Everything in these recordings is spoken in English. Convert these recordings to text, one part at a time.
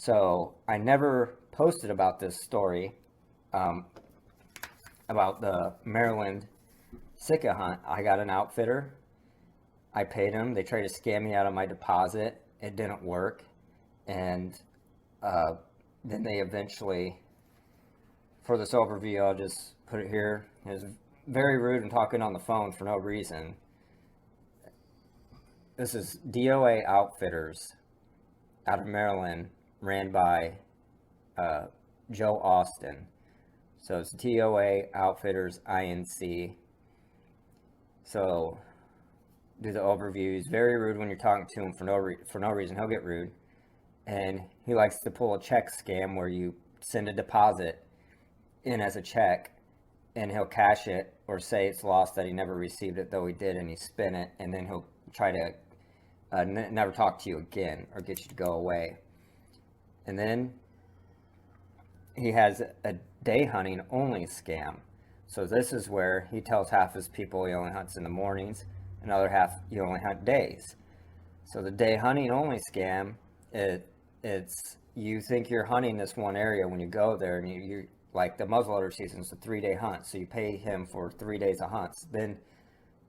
So I never posted about this story, about the Maryland Sika Hunt. I got an outfitter. I paid them. They tried to scam me out of my deposit. It didn't work. And then they eventually, for this overview, I'll just put it here. It was very rude and talking on the phone for no reason. This is DOA Outfitters out of Maryland, ran by Joe Austin. So it's DOA Outfitters INC. So do the overview. He's very rude when you're talking to him for no reason. He'll get rude, and he likes to pull a check scam where you send a deposit in as a check, and he'll cash it or say it's lost, that he never received it, though he did, and he spin it, and then he'll try to never talk to you again or get you to go away. And then he has a day hunting only scam. So this is where he tells half his people he only hunts in the mornings, another half you only hunt days. So the day hunting only scam, it's you think you're hunting this one area when you go there, and you like the muzzleloader season is a 3-day hunt, so you pay him for 3 days of hunts. Then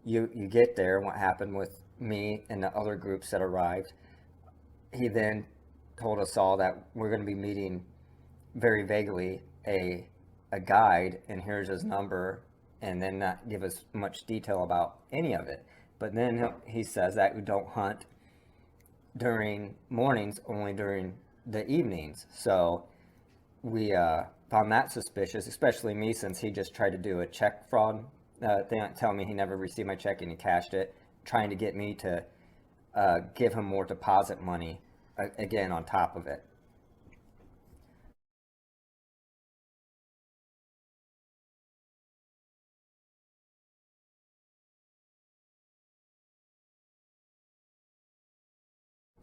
you get there, and what happened with me and the other groups that arrived, he then told us all that we're going to be meeting very vaguely a guide, and here's his number, and then not give us much detail about any of it. But then he says that we don't hunt during mornings, only during the evenings. So we found that suspicious, especially me, since he just tried to do a check fraud thing, telling me he never received my check and he cashed it, trying to get me to give him more deposit money, again, on top of it.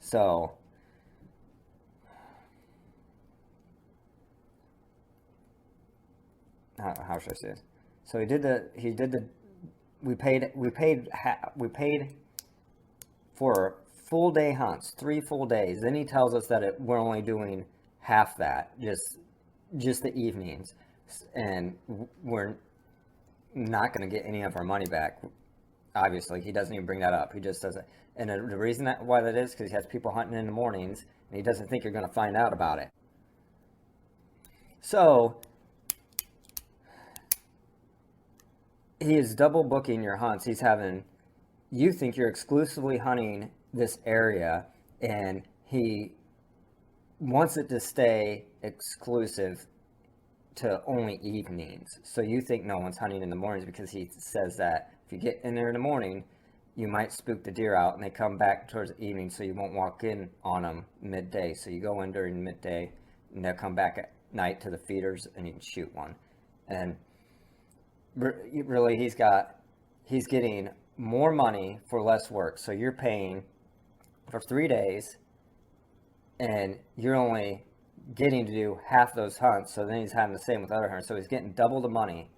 So how should I say this? So we paid for full day hunts, 3 full days. Then he tells us that we're only doing half that, just the evenings, and we're not going to get any of our money back. Obviously, he doesn't even bring that up. He just does it. And the reason why that is because he has people hunting in the mornings, and he doesn't think you're going to find out about it. So he is double booking your hunts. You think you're exclusively hunting this area, and he wants it to stay exclusive to only evenings. So you think no one's hunting in the mornings because he says that if you get in there in the morning, you might spook the deer out, and they come back towards the evening, so you won't walk in on them midday. So you go in during midday, and they'll come back at night to the feeders, and you can shoot one. And really, he's getting more money for less work. So you're paying for 3 days, and you're only getting to do half those hunts. So then he's having the same with other hunters. So he's getting double the money,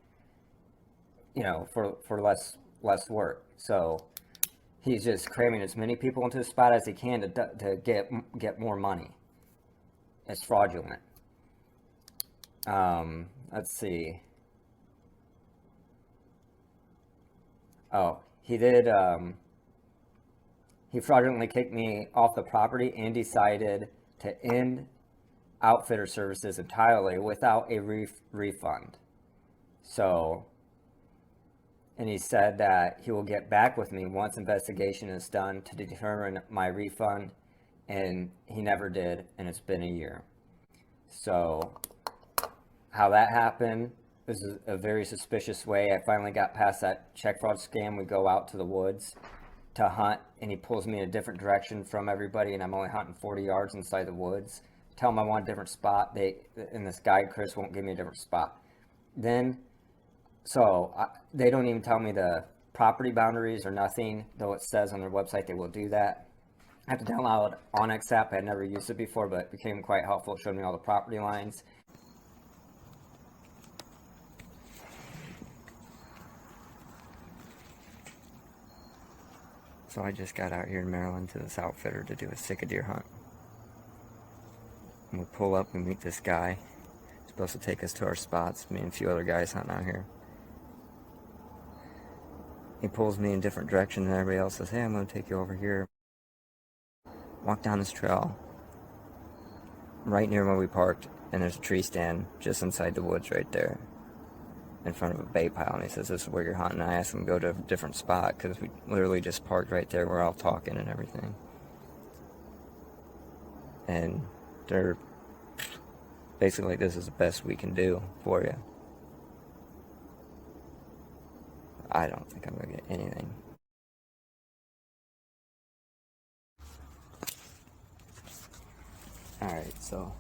for less work. So he's just cramming as many people into the spot as he can to get more money. It's fraudulent. Let's see. Oh, he fraudulently kicked me off the property and decided to end outfitter services entirely without a refund. So, and he said that he will get back with me once investigation is done to determine my refund, and he never did, and it's been a year. So, how that happened, this is a very suspicious way. I finally got past that check fraud scam. We go out to the woods to hunt, and he pulls me in a different direction from everybody, and I'm only hunting 40 yards inside the woods. Tell him I want a different spot. And this guy, Chris, won't give me a different spot. Then, they don't even tell me the property boundaries or nothing, though it says on their website they will do that. I have to download Onyx app. I had never used it before, but it became quite helpful. It showed me all the property lines. So I just got out here in Maryland to this outfitter to do a Sika deer hunt. And we pull up and meet this guy. He's supposed to take us to our spots. Me and a few other guys hunting out here. He pulls me in different directions and everybody else says, hey, I'm going to take you over here. Walk down this trail right near where we parked, and there's a tree stand just inside the woods right there in front of a bait pile. And he says, this is where you're hunting. I asked him to go to a different spot because we literally just parked right there. We're all talking and everything. And they're basically like, this is the best we can do for you. I don't think I'm going to get anything. Alright, so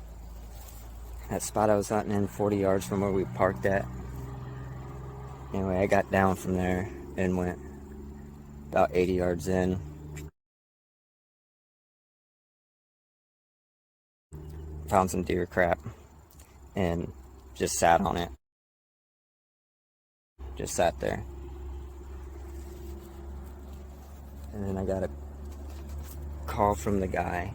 that spot I was hunting in 40 yards from where we parked at. Anyway, I got down from there and went about 80 yards in. Found some deer crap and just sat on it. Just sat there. And then I got a call from the guy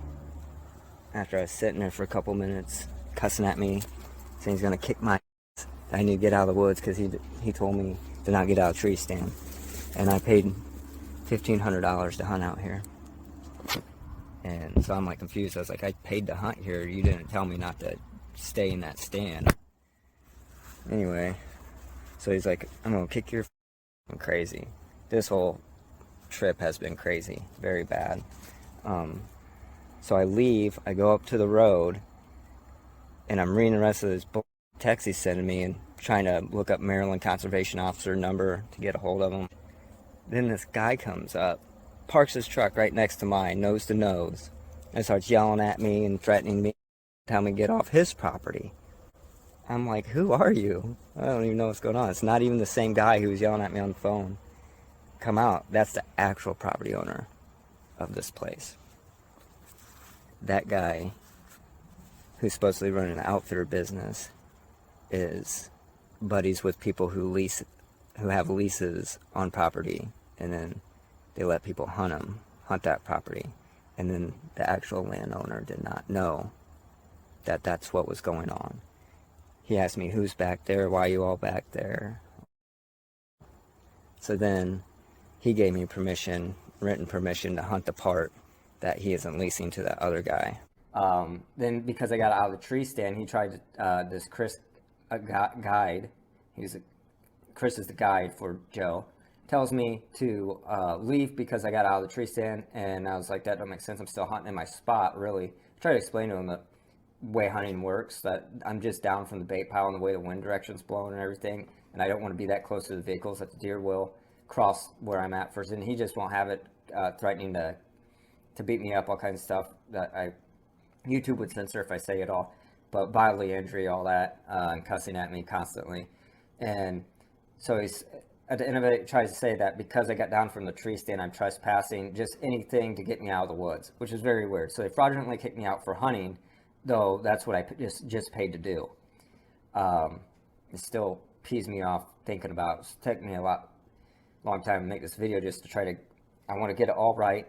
after I was sitting there for a couple minutes, cussing at me, saying he's gonna kick my ass. I need to get out of the woods because he told me to not get out of the tree stand. And I paid $1,500 to hunt out here. And so I'm like confused. I was like, I paid to hunt here. You didn't tell me not to stay in that stand. Anyway, so he's like, I'm gonna kick your crazy. This whole trip has been crazy, very bad. So I leave, I go up to the road, and I'm reading the rest of this text he's sending me and trying to look up Maryland Conservation Officer number to get a hold of him. Then this guy comes up, parks his truck right next to mine, nose to nose, and starts yelling at me and threatening me, telling me to get off his property. I'm like, who are you? I don't even know what's going on. It's not even the same guy who was yelling at me on the phone. Come out. That's the actual property owner of this place. That guy, who's supposedly running an outfitter business, is buddies with people who have leases on property, and then they let people hunt that property, and then the actual landowner did not know that that's what was going on. He asked me, who's back there? Why are you all back there? So then he gave me permission, written permission, to hunt the part that he isn't leasing to that other guy. Then because I got out of the tree stand, he tried to, this Chris guide, Chris is the guide for Joe, tells me to leave because I got out of the tree stand, and I was like, that don't make sense. I'm still hunting in my spot, really. I tried to explain to him the way hunting works, that I'm just down from the bait pile and the way the wind direction's blowing and everything, and I don't want to be that close to the vehicles that the deer will cross where I'm at first, and he just won't have it, threatening to beat me up, all kinds of stuff that YouTube would censor if I say it all, but bodily injury, all that, and cussing at me constantly. And so he's, at the end of it, tries to say that because I got down from the tree stand, I'm trespassing, just anything to get me out of the woods, which is very weird. So they fraudulently kicked me out for hunting, though that's what I just paid to do. It still pees me off thinking about it. It's taken me a long time to make this video just to try to, I want to get it all right,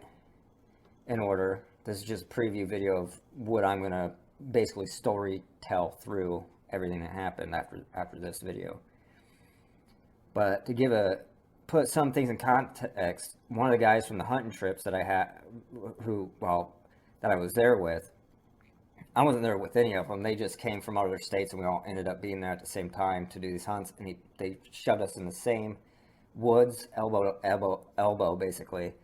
in order. This is just a preview video of what I'm going to basically story tell through everything that happened after this video. But to put some things in context, one of the guys from the hunting trips that I had, that I was there with, I wasn't there with any of them. They just came from other states, and we all ended up being there at the same time to do these hunts. And they shoved us in the same woods, elbow to elbow, basically.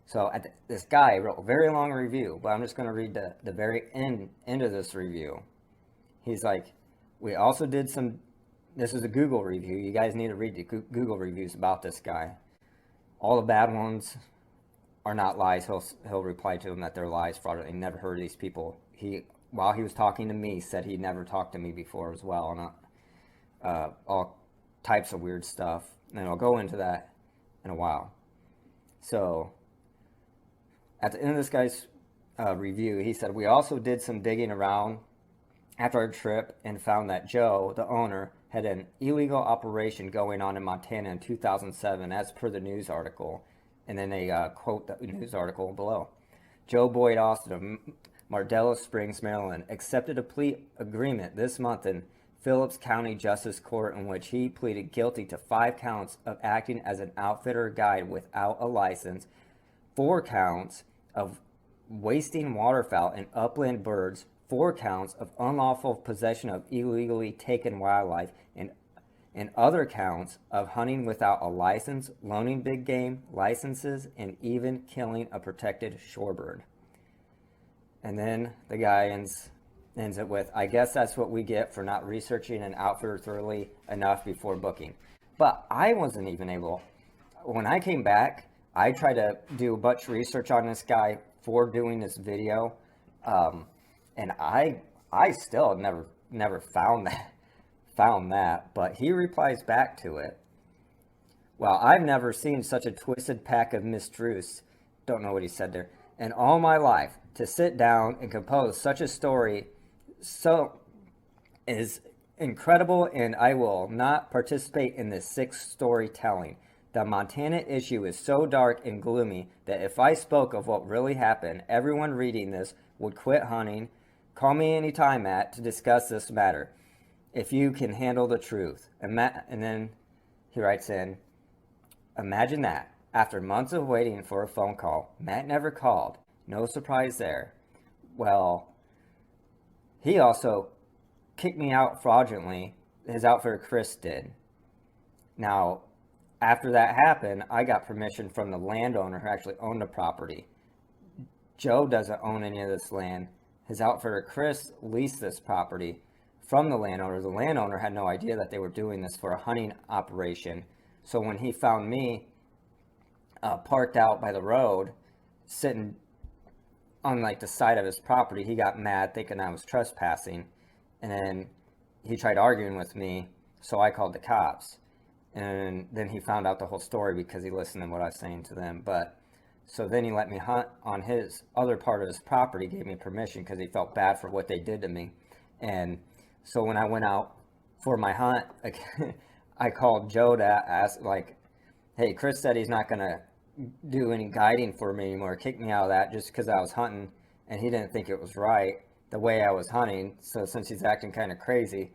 So this guy wrote a very long review, but I'm just going to read the very end of this review. He's like, we also did some, this is a Google review. You guys need to read the Google reviews about this guy. All the bad ones are not lies. He'll reply to them that they're lies, fraud. He never heard of these people. While he was talking to me, said he'd never talked to me before as well, and all types of weird stuff. And I'll go into that in a while. So at the end of this guy's review, he said, we also did some digging around after our trip and found that Joe, the owner, had an illegal operation going on in Montana in 2007, as per the news article. And then they quote the news article below. Joe Boyd Austin of Mardella Springs, Maryland, accepted a plea agreement this month in Phillips County Justice Court in which he pleaded guilty to 5 counts of acting as an outfitter guide without a license, 4 counts of wasting waterfowl and upland birds, 4 counts of unlawful possession of illegally taken wildlife, and other counts of hunting without a license, loaning big game licenses, and even killing a protected shorebird. And then the guy ends it with, I guess that's what we get for not researching an outfitter thoroughly enough before booking. But I wasn't even able, when I came back, I tried to do a bunch of research on this guy for doing this video, and I still never found that, but he replies back to it. Well, I've never seen such a twisted pack of mistruths, don't know what he said there, in all my life. To sit down and compose such a story so is incredible, and I will not participate in this sick storytelling. The Montana issue is so dark and gloomy that if I spoke of what really happened, everyone reading this would quit hunting. Call me anytime, Matt, to discuss this matter, if you can handle the truth. And then he writes in, imagine that. After months of waiting for a phone call, Matt never called. No surprise there. Well, he also kicked me out fraudulently. His outfitter, Chris, did. Now, after that happened, I got permission from the landowner who actually owned the property. Joe doesn't own any of this land. His outfitter, Chris, leased this property from the landowner. The landowner had no idea that they were doing this for a hunting operation. So when he found me parked out by the road, sitting on like the side of his property, he got mad thinking I was trespassing, and then he tried arguing with me, so I called the cops, and then he found out the whole story because he listened to what I was saying to them. But so then he let me hunt on his other part of his property, gave me permission because he felt bad for what they did to me. And so when I went out for my hunt, I called Joe to ask, like, hey, Chris said he's not gonna do any guiding for me anymore, kick me out of that just because I was hunting, and he didn't think it was right the way I was hunting. So since he's acting kind of crazy,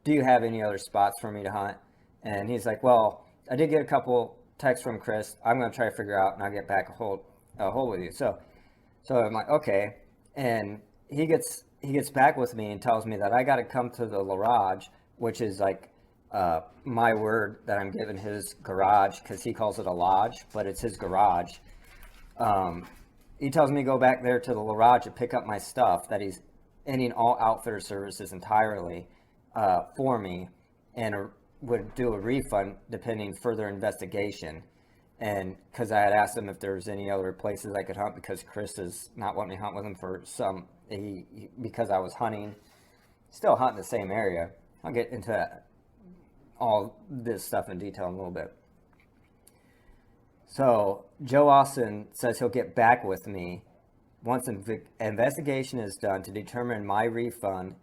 do you have any other spots for me to hunt? And he's like, well, I did get a couple texts from Chris. I'm going to try to figure out, and I'll get back a hold with you. So I'm like, okay. And he gets back with me and tells me that I got to come to the garage, which is like my word that I'm giving his garage, because he calls it a lodge, but it's his garage. He tells me to go back there to the garage to pick up my stuff, that he's ending all outfitter services entirely for me, and would do a refund depending further investigation. And because I had asked him if there was any other places I could hunt, because Chris is not wanting me to hunt with him for because I was still hunting the same area. I'll get into all this stuff in detail in a little bit. So Joe Austin says he'll get back with me once an investigation is done to determine my refund,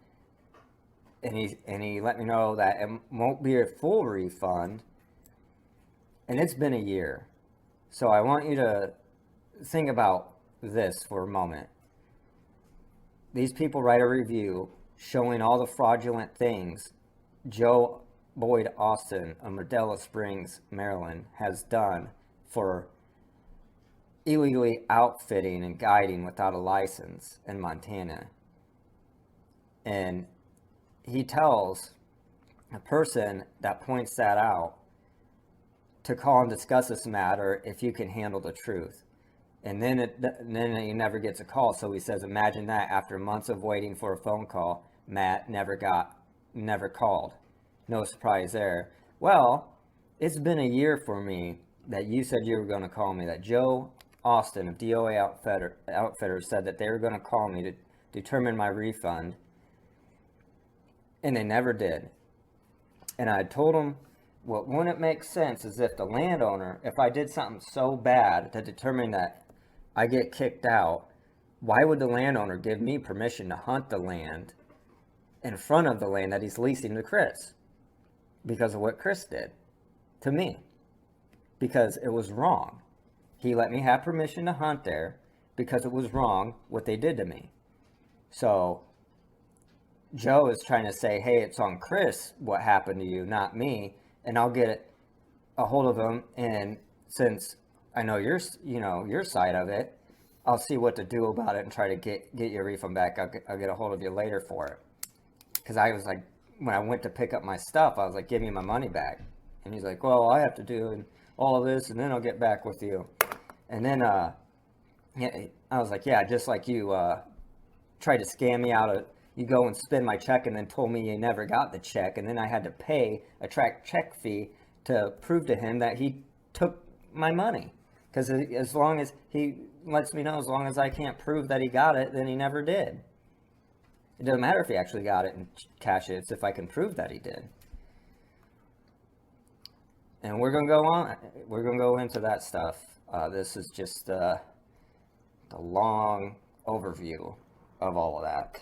and he let me know that it won't be a full refund, and it's been a year. So I want you to think about this for a moment. These people write a review showing all the fraudulent things Joe Boyd Austin of Mardella Springs, Maryland, has done for illegally outfitting and guiding without a license in Montana. And he tells a person that points that out to call and discuss this matter if you can handle the truth. And then he never gets a call. So he says, imagine that, after months of waiting for a phone call, Matt never called. No surprise there. Well, it's been a year for me that you said you were going to call me, that Joe Austin of DOA Outfitters said that they were going to call me to determine my refund, and they never did. And I told them, what wouldn't make sense is if the landowner, if I did something so bad to determine that I get kicked out, why would the landowner give me permission to hunt the land in front of the land that he's leasing to Chris? Because of what Chris did to me. Because it was wrong. He let me have permission to hunt there because it was wrong what they did to me. So Joe is trying to say, hey, it's on Chris what happened to you, not me, and I'll get a hold of him, and since I know your side of it, I'll see what to do about it and try to get your refund back. I'll get a hold of you later for it. Because I was like, when I went to pick up my stuff, I was like, give me my money back. And he's like, well, I have to do all of this, and then I'll get back with you. And then I was like, yeah, just like you tried to scam me out of, you go and spend my check and then told me you never got the check. And then I had to pay a check fee to prove to him that he took my money. Because as long as he lets me know, as long as I can't prove that he got it, then he never did. It doesn't matter if he actually got it and cashed it. It's if I can prove that he did. And we're going to go on. We're going to go into that stuff. This is just the long overview of all of that.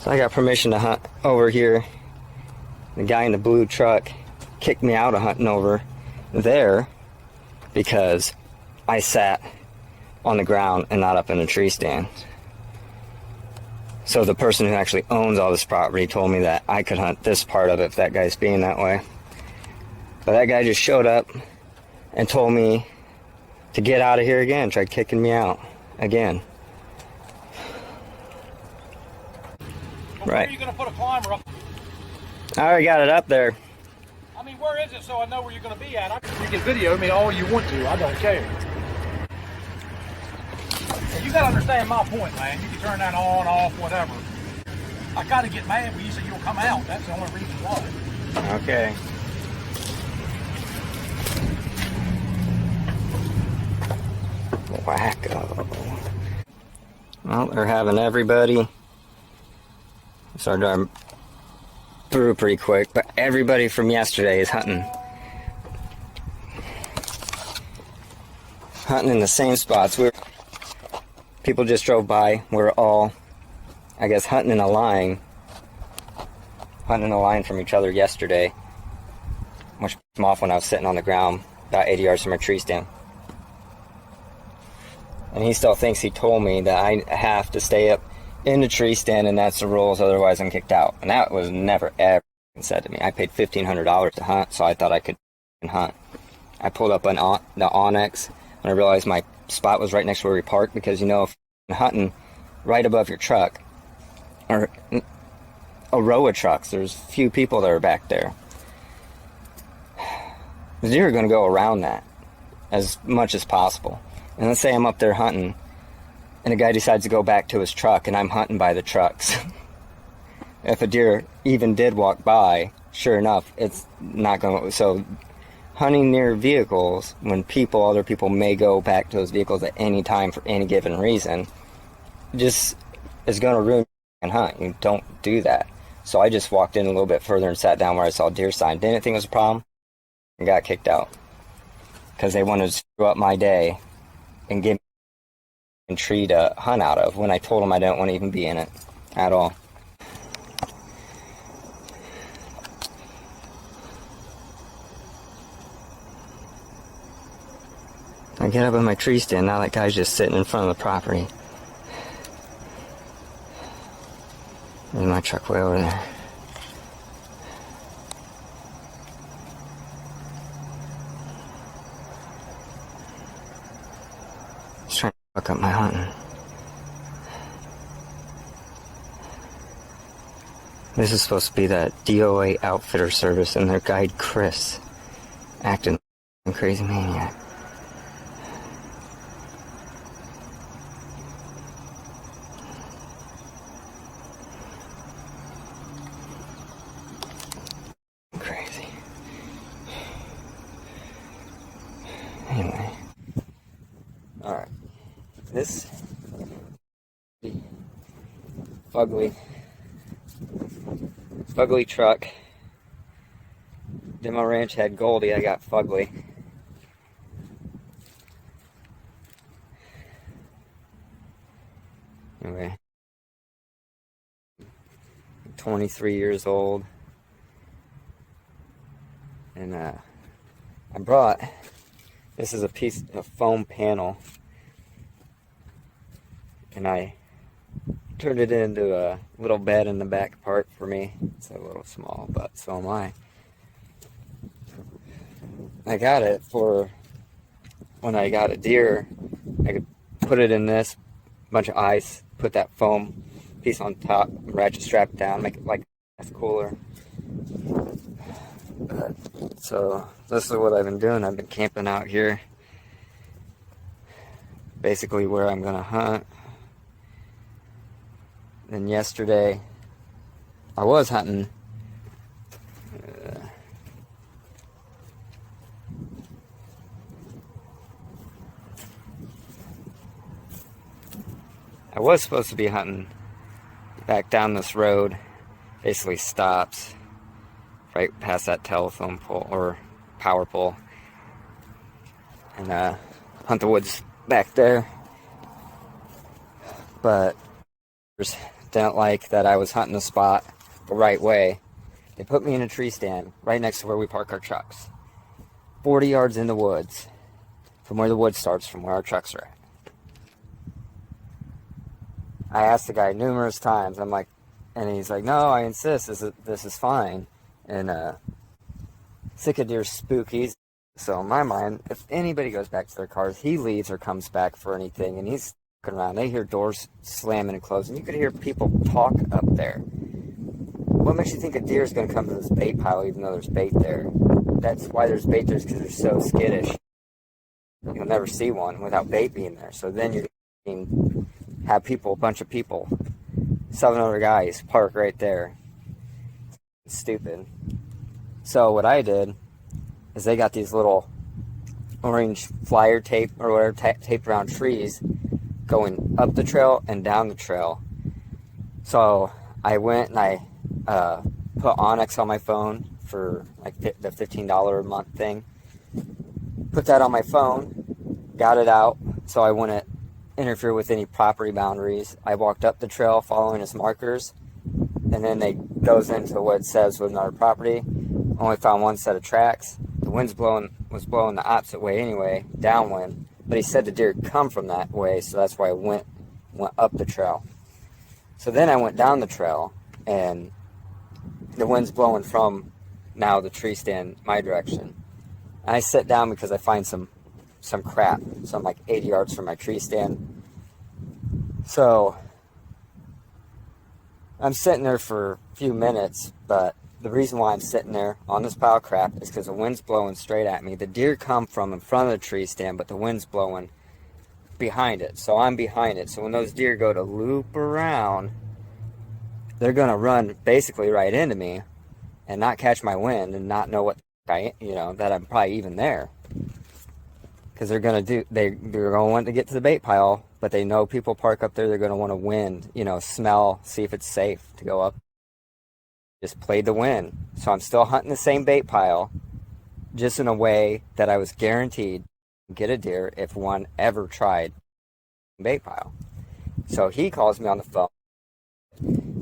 So I got permission to hunt over here. The guy in the blue truck kicked me out of hunting over there because I sat on the ground and not up in a tree stand. So the person who actually owns all this property told me that I could hunt this part of it if that guy's being that way. But that guy just showed up and told me to get out of here again, tried kicking me out again. Well, where are you going to put a climber up? I already got it up there. I mean, where is it so I know where you're going to be at? You can video me all you want to. I don't care. You got to understand my point, man. You can turn that on, off, whatever. I got to get mad when you say you'll come out. That's the only reason why. Okay. Wacko. Well, they're having everybody. Started driving through pretty quick, but everybody from yesterday is hunting in the same spots. People just drove by. We're all, I guess, hunting in a line from each other yesterday, which pissed me off when I was sitting on the ground about 80 yards from a tree stand. And he still thinks he told me that I have to stay up in the tree stand, and that's the rules, otherwise I'm kicked out. And that was never ever said to me. I paid $1,500 to hunt, so I thought I could hunt. I pulled up the Onyx when I realized my spot was right next to where we parked, because you know, if you're hunting right above your truck, or a row of trucks, there's few people that are back there. The deer are going to go around that as much as possible. And let's say I'm up there hunting, and a guy decides to go back to his truck, and I'm hunting by the trucks. If a deer even did walk by, sure enough, it's not going to... So, hunting near vehicles, when other people may go back to those vehicles at any time for any given reason, just is going to ruin your hunt. You don't do that. So I just walked in a little bit further and sat down where I saw a deer sign. Didn't think it was a problem, and got kicked out. Because they wanted to screw up my day and give me a tree to hunt out of, when I told them I didn't want to even be in it at all. I get up in my tree stand, now that guy's just sitting in front of the property. There's my truck way over there. fuck up my hunting. This is supposed to be that DOA Outfitter service and their guide Chris acting like a crazy maniac. Crazy. Anyway. Alright. This fugly truck. Demo Ranch had Goldie, I got fugly. Anyway. 23 years old. And I brought, this is a piece of foam panel, and I turned it into a little bed in the back part for me. It's a little small, but so am I. I got it for when I got a deer. I could put it in this, bunch of ice, put that foam piece on top, ratchet strap down, make it like that's cooler. So this is what I've been doing. I've been camping out here, basically where I'm gonna hunt. Then yesterday I was hunting I was supposed to be hunting back down this road. Basically stops right past that telephone pole or power pole, and hunt the woods back there. But didn't like that I was hunting the spot the right way. They put me in a tree stand right next to where we park our trucks, 40 yards in the woods from where the wood starts, from where our trucks are at. I asked the guy numerous times, I'm like, and he's like, no, I insist, this is fine. And Sika deer's spooky, so in my mind, if anybody goes back to their cars, he leaves or comes back for anything, and he's looking around. They hear doors slamming and closing. You could hear people talk up there. What makes you think a deer is going to come to this bait pile even though there's bait there? That's why there's bait there, is because they're so skittish. You'll never see one without bait being there. So then you're going to have people, a bunch of people, 7 other guys park right there. It's stupid. So what I did is they got these little orange flyer tape or whatever taped around trees going up the trail and down the trail. So I went and I put Onyx on my phone for like the $15 a month thing. Put that on my phone, got it out, so I wouldn't interfere with any property boundaries. I walked up the trail following his markers, and then they goes into what it says was another property. Only found one set of tracks. The wind's was blowing the opposite way anyway, downwind. But he said the deer come from that way, so that's why I went up the trail. So then I went down the trail, and the wind's blowing from now the tree stand my direction. And I sit down because I find some crap. So I'm like 80 yards from my tree stand. So I'm sitting there for a few minutes, but the reason why I'm sitting there on this pile of crap is because the wind's blowing straight at me. The deer come from in front of the tree stand, but the wind's blowing behind it. So I'm behind it. So when those deer go to loop around, they're going to run basically right into me and not catch my wind and not know what that I'm probably even there. Because they're going to want to get to the bait pile, but they know people park up there. They're going to want to wind, smell, see if it's safe to go up. Just played the wind. So I'm still hunting the same bait pile, just in a way that I was guaranteed to get a deer if one ever tried bait pile. So he calls me on the phone,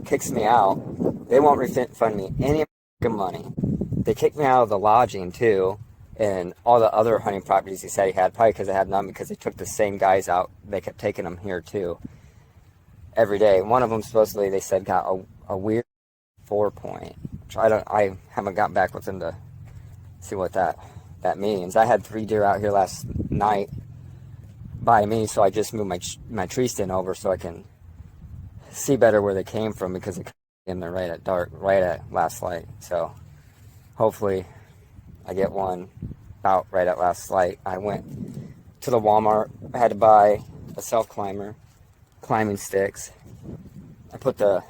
kicks me out. They won't refund me any money. They kicked me out of the lodging too, and all the other hunting properties he said he had, probably because I had none, because they took the same guys out. They kept taking them here too every day. One of them supposedly, they said, got a weird 4-point, which I haven't gotten back with them to see what that means. I had 3 deer out here last night, by me, so I just moved my tree stand over so I can see better where they came from, because it came there right at dark, right at last light. So hopefully I get one about right at last light. I went to the Walmart. I had to buy a self-climber, climbing sticks. I put the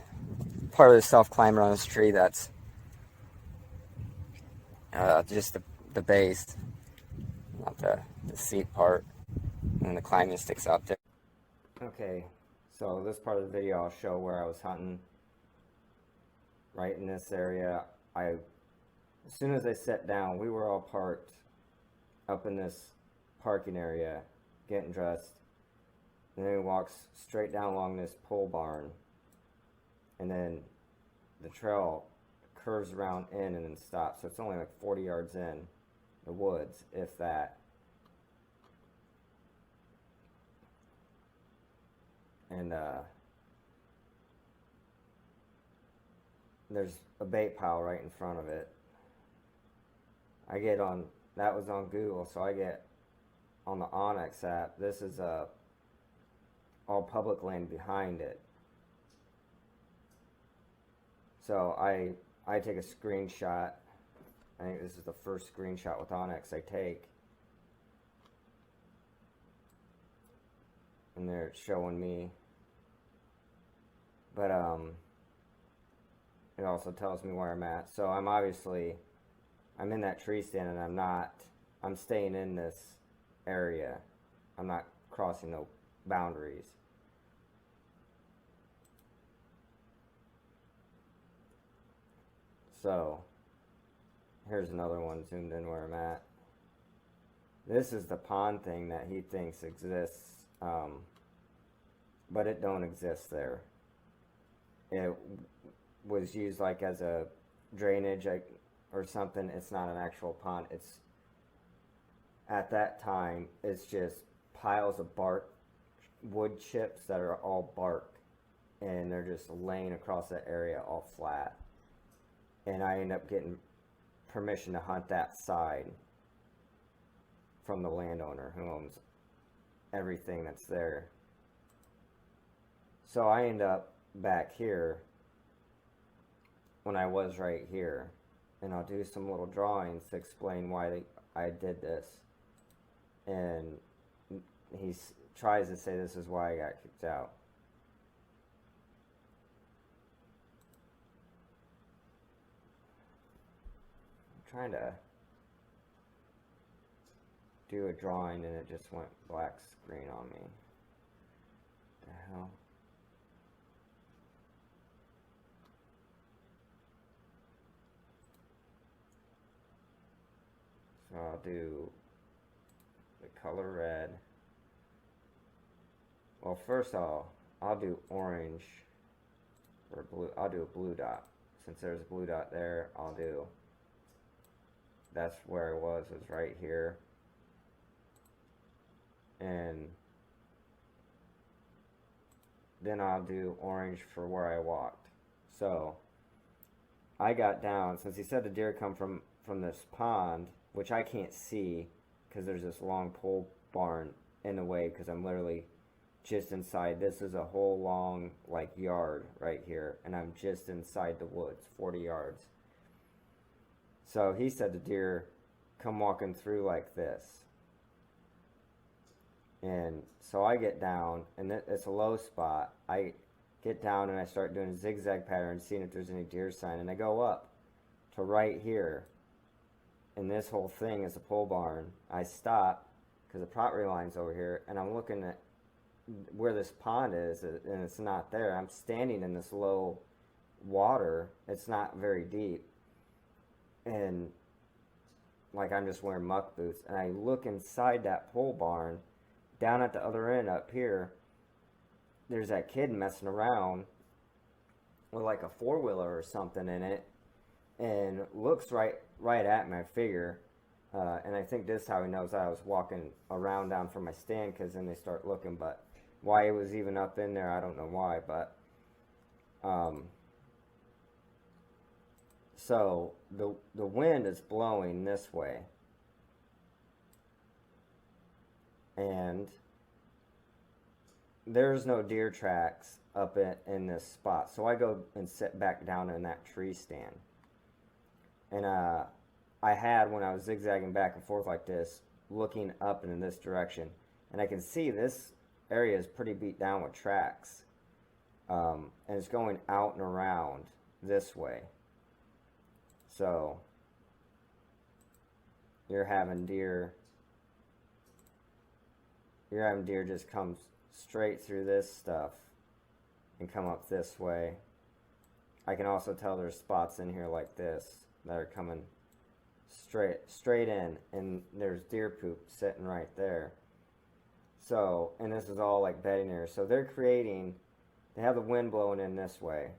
part of the self-climber on this tree that's just the base, not the seat part, and the climbing sticks out there. Okay, so this part of the video I'll show where I was hunting right in this area. As soon as I sat down, we were all parked up in this parking area getting dressed, and then he walks straight down along this pole barn, and then the trail curves around in and then stops. So it's only like 40 yards in the woods, if that. And there's a bait pile right in front of it. I get on, that was on Google, so I get on the Onyx app. This is all public land behind it. So I take a screenshot. I think this is the first screenshot with Onyx I take. And there it's showing me. But it also tells me where I'm at. So I'm in that tree stand, and I'm staying in this area. I'm not crossing no boundaries. So here's another one zoomed in where I'm at. This is the pond thing that he thinks exists, but it don't exist there. It was used like as a drainage or something. It's not an actual pond. It's, at that time, it's just piles of bark, wood chips that are all bark, and they're just laying across that area all flat. And I end up getting permission to hunt that side from the landowner who owns everything that's there. So I end up back here when I was right here, and I'll do some little drawings to explain why I did this. And he tries to say this is why I got kicked out. I'm trying to do a drawing and it just went black screen on me. What the hell? So I'll do the color red. Well, first I'll do orange or blue. I'll do a blue dot. Since there's a blue dot there, I'll do, that's where I was right here. And then I'll do orange for where I walked. So I got down, since he said the deer come from this pond, which I can't see because there's this long pole barn in the way, because I'm literally just inside. This is a whole long like yard right here, and I'm just inside the woods, 40 yards. So he said the deer come walking through like this. And so I get down, and it's a low spot. I get down and I start doing a zigzag pattern, seeing if there's any deer sign, and I go up to right here, and this whole thing is a pole barn. I stop because the property line's over here, and I'm looking at where this pond is, and it's not there. I'm standing in this low water. It's not very deep, and like I'm just wearing muck boots, and I look inside that pole barn. Down at the other end up here, there's that kid messing around with like a four-wheeler or something in it, and looks right at me. I figure, and I think this is how he knows I was walking around down from my stand, because then they start looking. But why it was even up in there, I don't know why. But so the wind is blowing this way, and there's no deer tracks up in this spot. So I go and sit back down in that tree stand. And I had, when I was zigzagging back and forth like this, looking up in this direction, and I can see this area is pretty beat down with tracks. And it's going out and around this way. So you're having deer just come straight through this stuff and come up this way. I can also tell there's spots in here like this that are coming straight in, and there's deer poop sitting right there. So, and this is all like bedding area. So they're creating, they have the wind blowing in this way,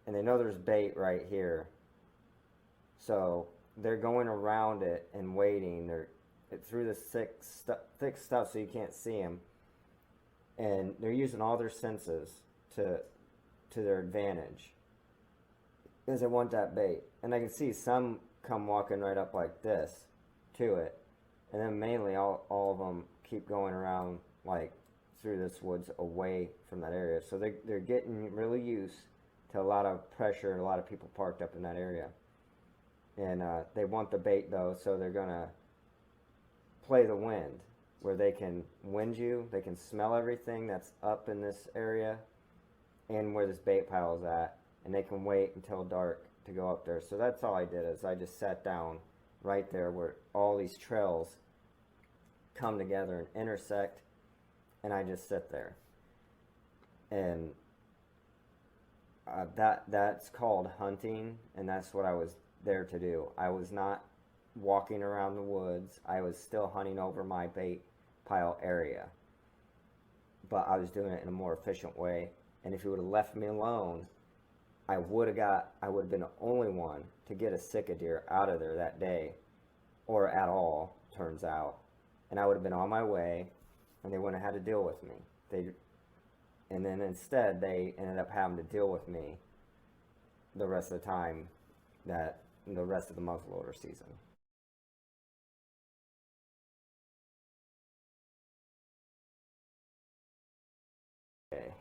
and they know there's bait right here. So they're going around it and waiting. They're through this thick stuff so you can't see them, and they're using all their senses to their advantage because they want that bait. And I can see some come walking right up like this to it, and then mainly all of them keep going around like through this woods away from that area. So they're getting really used to a lot of pressure and a lot of people parked up in that area. And they want the bait though, so they're gonna play the wind, where they can wind you, they can smell everything that's up in this area and where this bait pile is at, and they can wait until dark to go up there. So that's all I did, is I just sat down right there where all these trails come together and intersect, and I just sit there. And that's called hunting, and that's what I was there to do. I was not walking around the woods. I was still hunting over my bait pile area, but I was doing it in a more efficient way. And if you would have left me alone, I would have been the only one to get a Sika deer out of there that day, or at all, turns out. And I would have been on my way, and they wouldn't have had to deal with me. And then instead, they ended up having to deal with me the rest of the time, the rest of the muzzleloader season. Okay.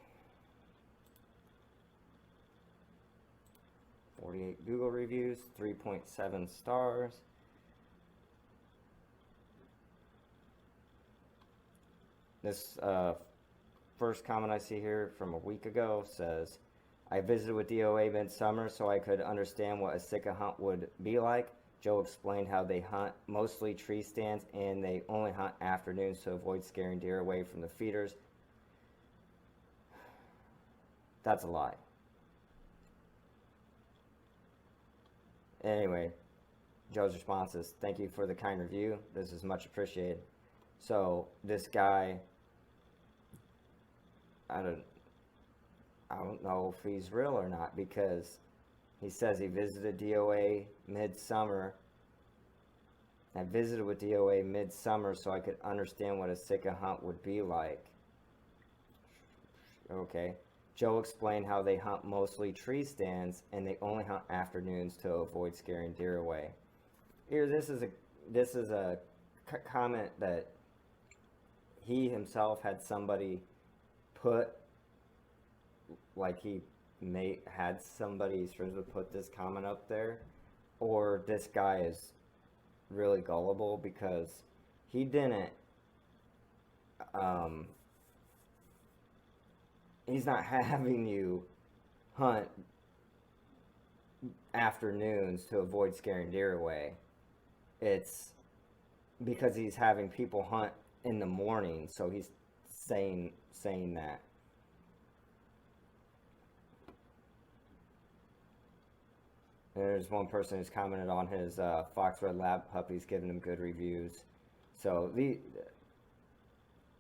48 Google reviews, 3.7 stars. This first comment I see here from a week ago says, I visited with DOA midsummer so I could understand what a Sika hunt would be like. Joe explained how they hunt mostly tree stands and they only hunt afternoons to avoid scaring deer away from the feeders. That's a lie. Anyway, Joe's response is, thank you for the kind review. This is much appreciated. So this guy, I don't know if he's real or not, because he says he visited DOA midsummer. I visited with DOA midsummer so I could understand what a Sika hunt would be like. Okay. Joe explained how they hunt mostly tree stands and they only hunt afternoons to avoid scaring deer away. Here, this is a comment that he himself had somebody put, like he had somebody's friends would put this comment up there, or this guy is really gullible, because he didn't he's not having you hunt afternoons to avoid scaring deer away. It's because he's having people hunt in the morning, so he's saying that. There's one person who's commented on his Fox Red Lab puppies, giving him good reviews. So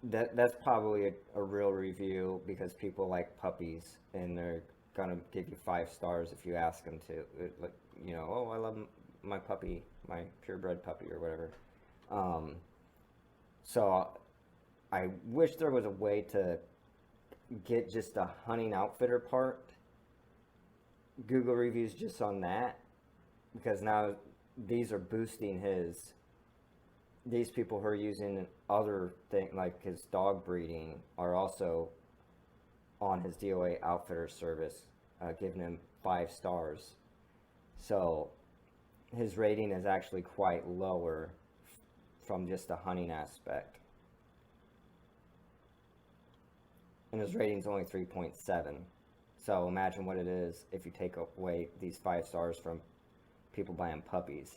that's probably a real review, because people like puppies and they're gonna give you 5 stars if you ask them to. Like, you know, oh, I love my puppy, my purebred puppy or whatever. So I wish there was a way to get just a hunting outfitter part Google reviews just on that, because now these are boosting his these people who are using other things like his dog breeding are also on his DOA Outfitter service, giving him 5 stars. So his rating is actually quite lower from just the hunting aspect. And his rating's only 3.7. So imagine what it is if you take away these 5 stars from people buying puppies.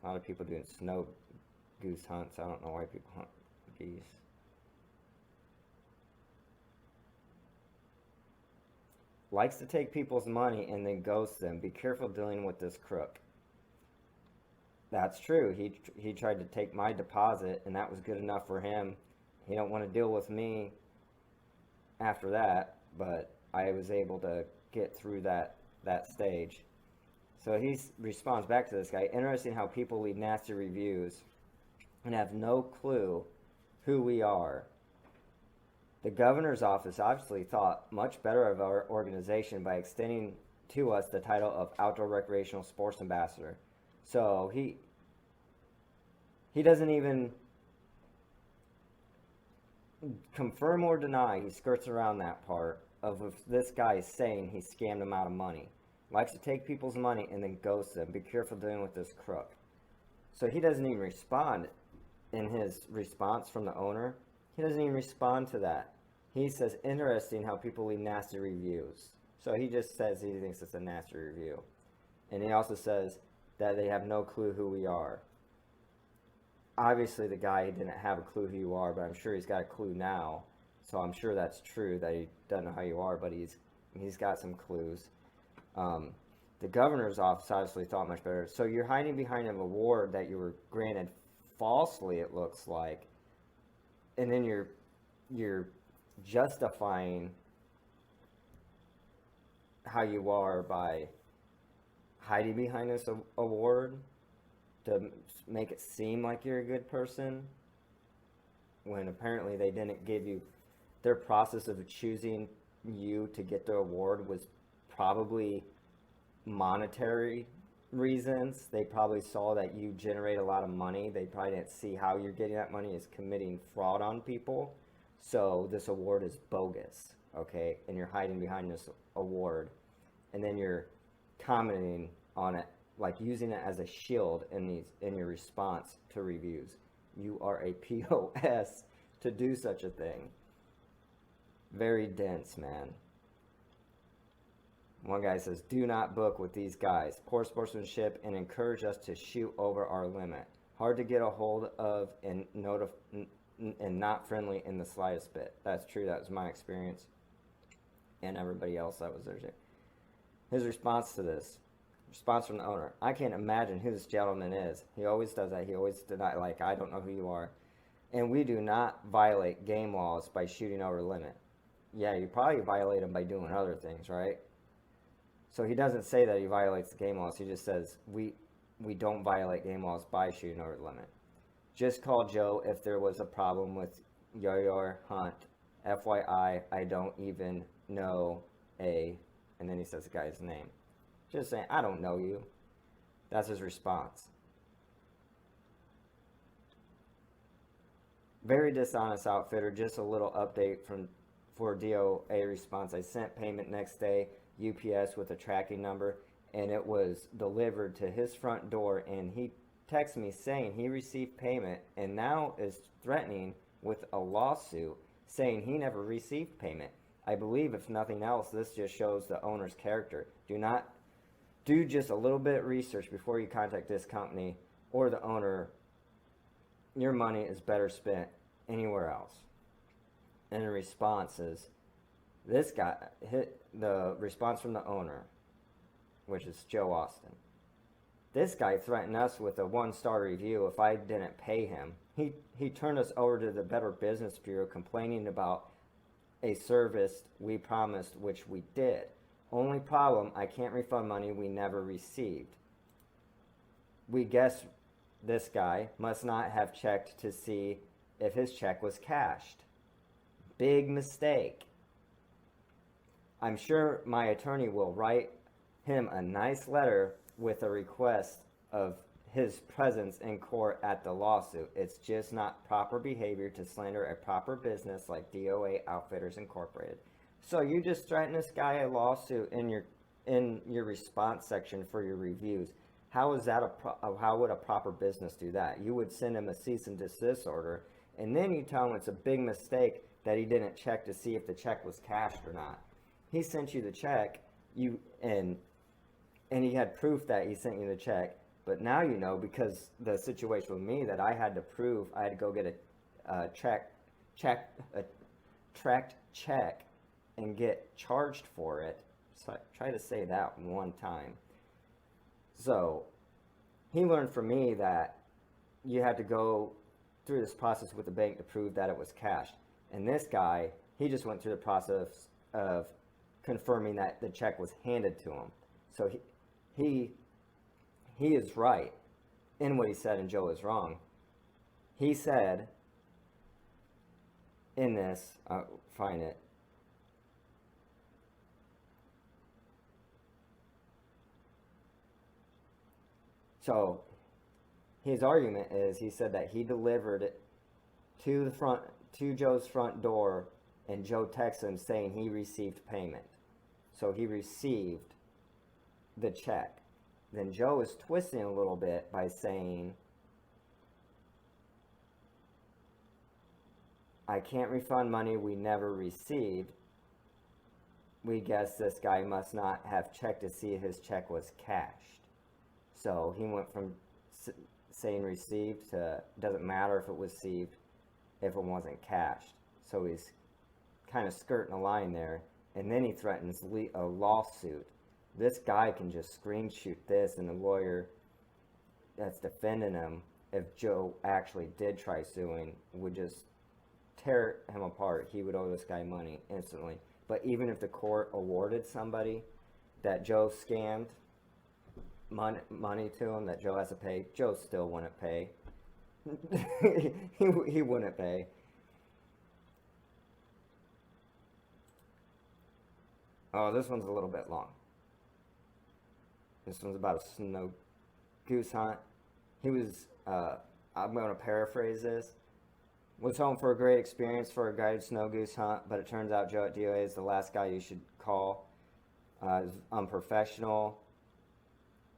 A lot of people doing snow goose hunts. I don't know why people hunt geese. Likes to take people's money and then ghost them. Be careful dealing with this crook. That's true. He tried to take my deposit, and that was good enough for him. He don't want to deal with me after that, but I was able to get through that stage. So he responds back to this guy. Interesting how people leave nasty reviews and have no clue who we are. The governor's office obviously thought much better of our organization by extending to us the title of Outdoor Recreational Sports Ambassador. So he doesn't even confirm or deny. He skirts around that part of if this guy is saying he scammed him out of money. Likes to take people's money and then ghost them. Be careful dealing with this crook. So he doesn't even respond in his response from the owner. He doesn't even respond to that. He says, interesting how people leave nasty reviews. So he just says he thinks it's a nasty review. And he also says that they have no clue who we are. Obviously the guy didn't have a clue who you are, but I'm sure he's got a clue now. So I'm sure that's true that he doesn't know how you are, but he's got some clues. The governor's office obviously thought much better. So you're hiding behind an award that you were granted falsely, it looks like, and then you're justifying how you are by hiding behind this award to make it seem like you're a good person, when apparently they didn't give you their process of choosing you to get the award was probably monetary reasons. They probably saw that you generate a lot of money. They probably didn't see how you're getting that money is committing fraud on people. So this award is bogus, okay? And you're hiding behind this award. And then you're commenting on it, like using it as a shield in your response to reviews. You are a POS to do such a thing. Very dense, man. One guy says, do not book with these guys. Poor sportsmanship and encourage us to shoot over our limit. Hard to get a hold of and not friendly in the slightest bit. That's true. That was my experience. And everybody else that was there. His response to this. Response from the owner. I can't imagine who this gentleman is. He always does that. He always denies, like, I don't know who you are. And we do not violate game laws by shooting over limit. Yeah, you probably violate them by doing other things, right? So he doesn't say that he violates the game laws. He just says, we don't violate game laws by shooting over the limit. Just call Joe if there was a problem with your hunt. FYI, I don't even know and then he says the guy's name. Just saying, I don't know you. That's his response. Very dishonest outfitter. Just a little update for DOA response. I sent payment next day, UPS with a tracking number, and it was delivered to his front door, and he texted me saying he received payment and now is threatening with a lawsuit saying he never received payment. I believe, if nothing else, this just shows the owner's character. Do just a little bit of research before you contact this company or the owner. Your money is better spent anywhere else. And the response is, this guy hit the response from the owner, which is Joe Austin. This guy threatened us with a 1-star review if I didn't pay him. He turned us over to the Better Business Bureau complaining about a service we promised, which we did. Only problem, I can't refund money we never received. We guess this guy must not have checked to see if his check was cashed. big mistake. I'm sure my attorney will write him a nice letter with a request of his presence in court at the lawsuit. It's just not proper behavior to slander a proper business like DOA Outfitters Incorporated. So you just threaten this guy a lawsuit in your response section for your reviews. How is that how would a proper business do that? You would send him a cease and desist order, and then you tell him it's a big mistake that he didn't check to see if the check was cashed or not. He sent you the check, and he had proof that he sent you the check. But now you know, because the situation with me, that I had to prove, I had to go get a tracked check and get charged for it. So I try to say that one time. So he learned from me that you had to go through this process with the bank to prove that it was cashed. And this guy, he just went through the process of confirming that the check was handed to him. So he is right in what he said, and Joe is wrong. He said in this, I'll find it. So his argument is, he said that he delivered it to Joe's front door, and Joe texted him saying he received payment. So he received the check. Then Joe is twisting a little bit by saying, I can't refund money we never received. We guess this guy must not have checked to see if his check was cashed. So he went from saying received to doesn't matter if it was received if it wasn't cashed. So he's kind of skirting a line there. And then he threatens a lawsuit. This guy can just screenshot this, and the lawyer that's defending him, if Joe actually did try suing, would just tear him apart. He would owe this guy money instantly. But even if the court awarded somebody that Joe scammed money to him that Joe has to pay, Joe still wouldn't pay. he wouldn't pay. Oh, this one's a little bit long. This one's about a snow goose hunt. He was, I'm going to paraphrase this. Was home for a great experience for a guided snow goose hunt, but it turns out Joe at DOA is the last guy you should call. Is unprofessional.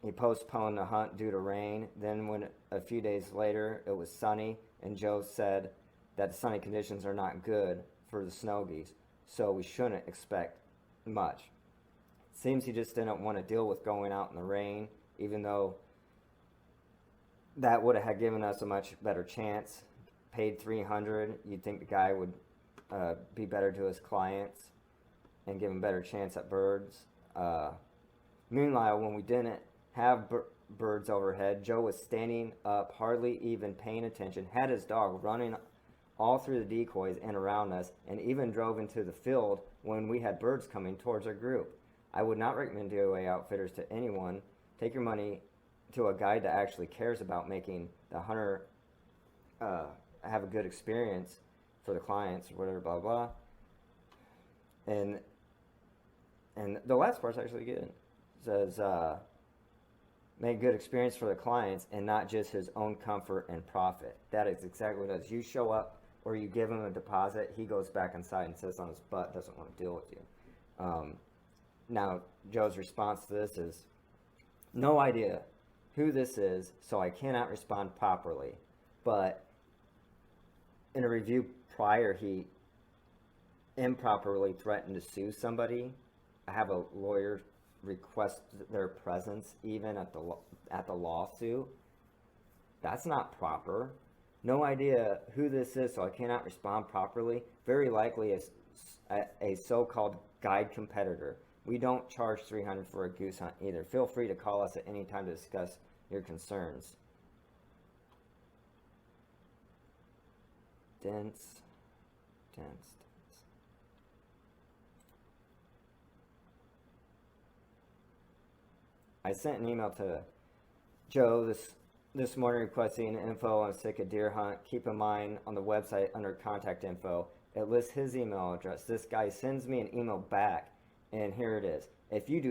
He postponed the hunt due to rain. Then when a few days later it was sunny, and Joe said that the sunny conditions are not good for the snow geese, so we shouldn't expect much. Seems he just didn't want to deal with going out in the rain, even though that would have given us a much better chance. Paid $300, you'd think the guy would be better to his clients and give him a better chance at birds. Meanwhile, when we didn't have birds overhead, Joe was standing up, hardly even paying attention, had his dog running all through the decoys and around us, and even drove into the field when we had birds coming towards our group. I would not recommend DOA Outfitters to anyone. Take your money to a guide that actually cares about making the hunter have a good experience for the clients, or whatever, blah, blah. And the last part's actually good. It says, make good experience for the clients and not just his own comfort and profit. That is exactly what it is. You show up or you give him a deposit, he goes back inside and sits on his butt, doesn't want to deal with you. Now, Joe's response to this is, no idea who this is, so I cannot respond properly. But in a review prior, he improperly threatened to sue somebody. I have a lawyer request their presence even at the lawsuit. That's not proper. No idea who this is, so I cannot respond properly. Very likely a so-called guide competitor. We don't charge $300 for a goose hunt either. Feel free to call us at any time to discuss your concerns. Dense. I sent an email to Joe this this morning requesting info on Sika deer hunt. Keep in mind on the website under contact info, it lists his email address. This guy sends me an email back, and here it is. If you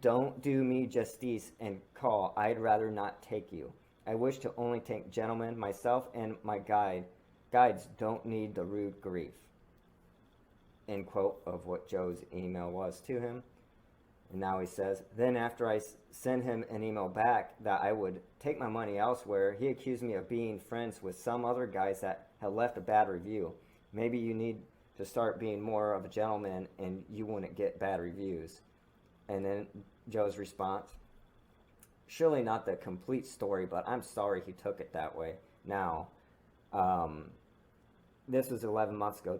don't do me justice and call, I'd rather not take you. I wish to only take gentlemen. Myself and my guides don't need the rude grief. End quote of what Joe's email was to him. And now he says, then after I send him an email back that I would take my money elsewhere, he accused me of being friends with some other guys that had left a bad review. Maybe you need to start being more of a gentleman and you wouldn't get bad reviews. And then Joe's response, surely not the complete story, but I'm sorry he took it that way. Now, this was 11 months ago.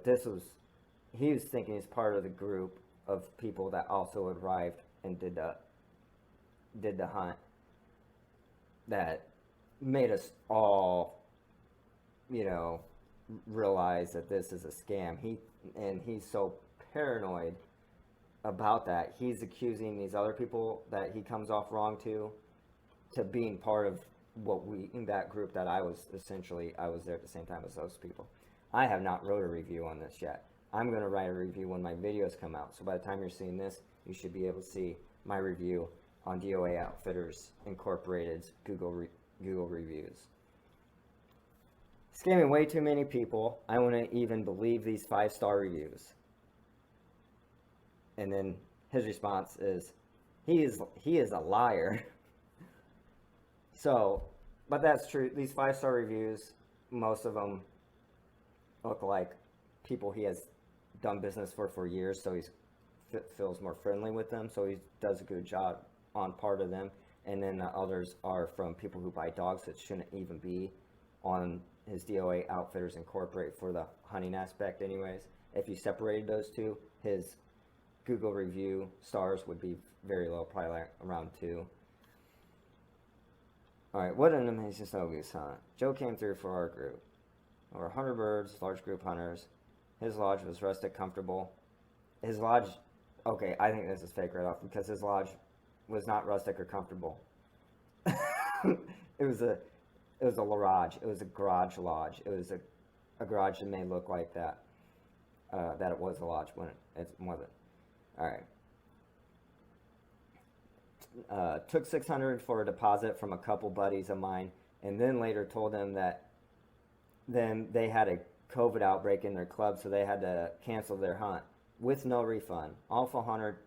He was thinking he's part of the group of people that also arrived and did the hunt that made us all, realize that this is a scam. He's so paranoid about that. He's accusing these other people that he comes off wrong to being part of in that group that I was there at the same time as those people. I have not wrote a review on this yet. I'm going to write a review when my videos come out. So by the time you're seeing this, you should be able to see my review on DOA Outfitters Incorporated's Google reviews. Scamming way too many people. I wouldn't even believe these 5-star reviews. And then his response is, he is a liar. So, but that's true. These 5-star reviews, most of them look like people he has done business for years, so he feels more friendly with them, so he does a good job on part of them. And then the others are from people who buy dogs that shouldn't even be on his DOA Outfitters Incorporated for the hunting aspect anyways. If you separated those two, his Google review stars would be very low, probably like around 2. Alright, what an amazing snow goose hunt. Joe came through for our group. Over 100 birds, large group hunters. His lodge was rustic, comfortable. His lodge, okay, I think this is fake right off, because his lodge was not rustic or comfortable. It was a lodge. It was a garage lodge. It was a garage that may look like that. That it was a lodge when it wasn't. Alright. Took $600 for a deposit from a couple buddies of mine, and then later told them that then they had a COVID outbreak in their club, so they had to cancel their hunt with no refund. Awful hunter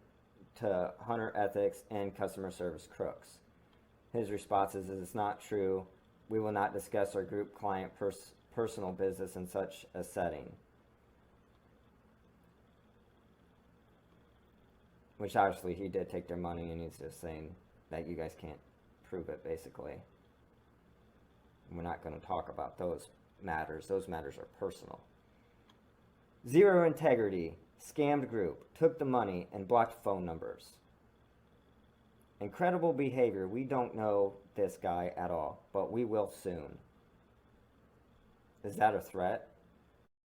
to hunter ethics and customer service crooks. His response is, it's not true. We will not discuss our group client personal business in such a setting. Which obviously he did take their money, and he's just saying that you guys can't prove it, basically. We're not going to talk about those matters. Those matters are personal. Zero integrity. Scammed group. Took the money and blocked phone numbers. Incredible behavior. We don't know this guy at all, but we will soon. Is that a threat?